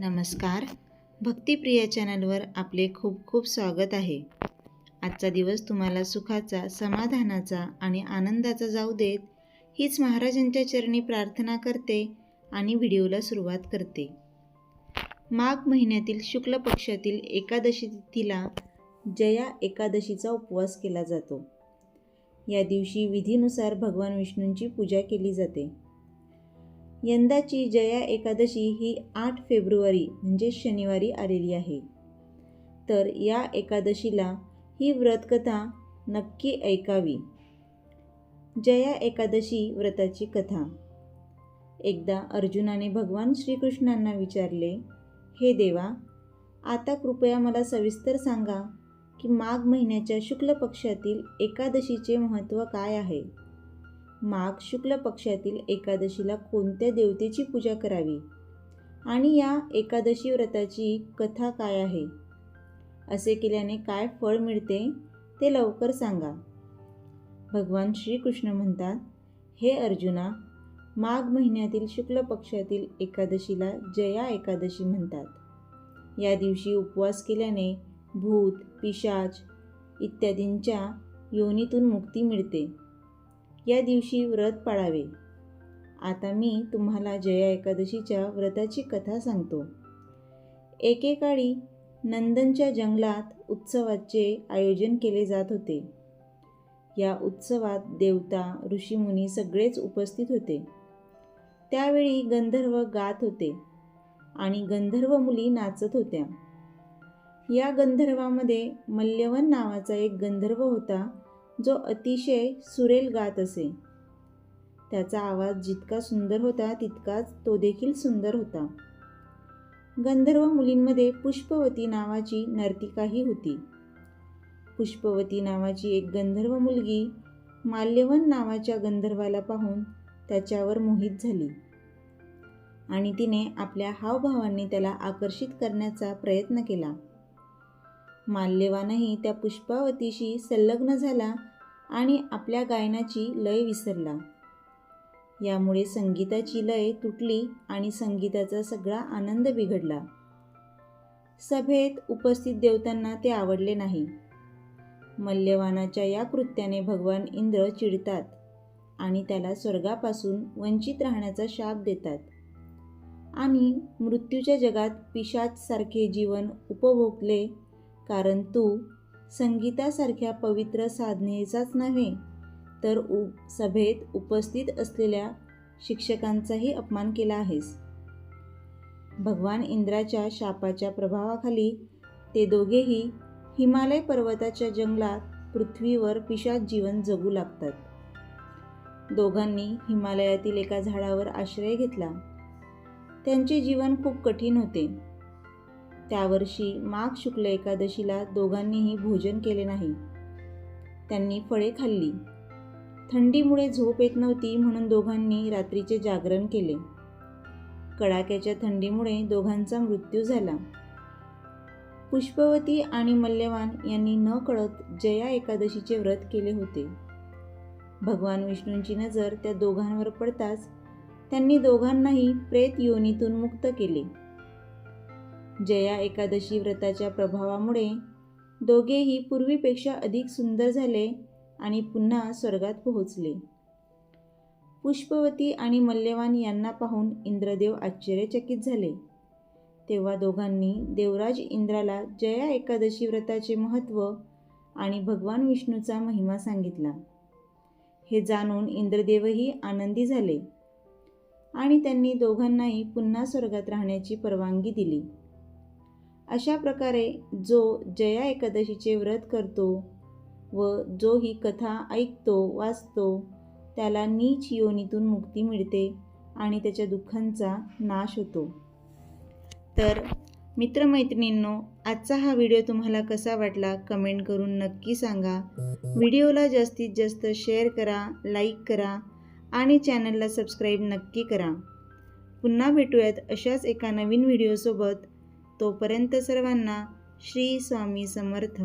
नमस्कार. भक्तिप्रिया चॅनलवर आपले खूप खूप स्वागत आहे. आजचा दिवस तुम्हाला सुखाचा, समाधानाचा आणि आनंदाचा जाऊ देत, हीच महाराजांच्या चरणी प्रार्थना करते आणि व्हिडिओला सुरुवात करते. माघ महिन्यातील शुक्ल पक्षातील एकादशी तिथीला जया एकादशीचा उपवास केला जातो. या दिवशी विधीनुसार भगवान विष्णूंची पूजा केली जाते. यंदाची जया एकादशी ही 8 फेब्रुवारी म्हणजे शनिवारी आलेली आहे. तर या एकादशीला ही व्रतकथा नक्की ऐकावी. जया एकादशी व्रताची कथा. एकदा अर्जुनाने भगवान श्रीकृष्णांना विचारले, हे देवा, आता कृपया मला सविस्तर सांगा की माघ महिन्याच्या शुक्ल पक्षातील एकादशीचे महत्त्व काय आहे. माघ शुक्ल पक्षातील एकादशीला कोणत्या देवतेची पूजा करावी आणि या एकादशी व्रताची कथा काय आहे. असे केल्याने काय फळ मिळते ते लवकर सांगा. भगवान श्रीकृष्ण म्हणतात, हे अर्जुना, माघ महिन्यातील शुक्ल पक्षातील एकादशीला जया एकादशी म्हणतात. या दिवशी उपवास केल्याने भूत, पिशाच इत्यादींच्या योनीतून मुक्ती मिळते. या दिवशी व्रत पाळावे. आता मी तुम्हाला जया एकादशीच्या व्रताची कथा सांगतो. एकेकाळी नंदनच्या जंगलात उत्सवाचे आयोजन केले जात होते. या उत्सवात देवता, ऋषीमुनी सगळेच उपस्थित होते. त्यावेळी गंधर्व गात होते आणि गंधर्व मुली नाचत होत्या. या गंधर्वामध्ये मल्यवन नावाचा एक गंधर्व होता, जो अतिशय सुरेल गात असे. त्याचा आवाज जितका सुंदर होता तितकाच तो देखील सुंदर होता. गंधर्व मुलींमध्ये पुष्पवती नावाची नर्तिकाही होती. पुष्पवती नावाची एक गंधर्व मुलगी माल्यवन नावाच्या गंधर्वाला पाहून त्याच्यावर मोहित झाली आणि तिने आपल्या हावभावांनी त्याला आकर्षित करण्याचा प्रयत्न केला. माल्यवानही त्या पुष्पावतीशी संलग्न झाला आणि आपल्या गायनाची लय विसरला. यामुळे संगीताची लय तुटली आणि संगीताचा सगळा आनंद बिघडला. सभेत उपस्थित देवतांना ते आवडले नाही. मल्यवानाच्या या कृत्याने भगवान इंद्र चिडतात आणि त्याला स्वर्गापासून वंचित राहण्याचा शाप देतात आणि मृत्यूच्या जगात पिशाचसारखे जीवन उपभोगले, कारण तू संगीतासारख्या पवित्र साधनेचाच नव्हे तर सभेत उपस्थित असलेल्या शिक्षकांचाही अपमान केला आहेस. भगवान इंद्राच्या शापाच्या प्रभावाखाली ते दोघेही हिमालय पर्वताच्या जंगलात पृथ्वीवर पिशाच जीवन जगू लागतात. दोघांनी हिमालयातील एका झाडावर आश्रय घेतला. त्यांचे जीवन खूप कठीण होते. त्या वर्षी माघ शुक्ल एकादशीला दोघांनीही भोजन केले नाही. त्यांनी फळे खाल्ली. थंडीमुळे झोप येत नव्हती म्हणून दोघांनी रात्रीचे जागरण केले. कडाक्याच्या थंडीमुळे दोघांचा मृत्यू झाला. पुष्पवती आणि मल्यवान यांनी न कळत जया एकादशीचे व्रत केले होते. भगवान विष्णूंची नजर त्या दोघांवर पडताच त्यांनी दोघांनाही प्रेत योनीतून मुक्त केले. जया एकादशी व्रताच्या प्रभावामुळे दोघेही पूर्वीपेक्षा अधिक सुंदर झाले आणि पुन्हा स्वर्गात पोहोचले. पुष्पवती आणि मल्यवान यांना पाहून इंद्रदेव आश्चर्यचकित झाले. तेव्हा दोघांनी देवराज इंद्राला जया एकादशी व्रताचे महत्त्व आणि भगवान विष्णूचा महिमा सांगितला. हे जाणून इंद्रदेवही आनंदी झाले आणि त्यांनी दोघांनाही पुन्हा स्वर्गात राहण्याची परवानगी दिली. अशा प्रकारे जो जया एकादशीचे व्रत करतो व जो ही कथा ऐकतो, वाचतो, त्याला नीच योनीतून मुक्ती मिळते आणि त्याच्या दुःखांचा नाश होतो. तर मित्रमैत्रिणींनो, आजचा हा व्हिडिओ तुम्हाला कसा वाटला कमेंट करून नक्की सांगा. व्हिडिओला जास्तीत जास्त शेअर करा, लाईक करा आणि चॅनलला सबस्क्राईब नक्की करा. पुन्हा भेटूयात अशाच एका नवीन व्हिडिओसोबत. तोपर्यंत सर्वांना श्री स्वामी समर्थ.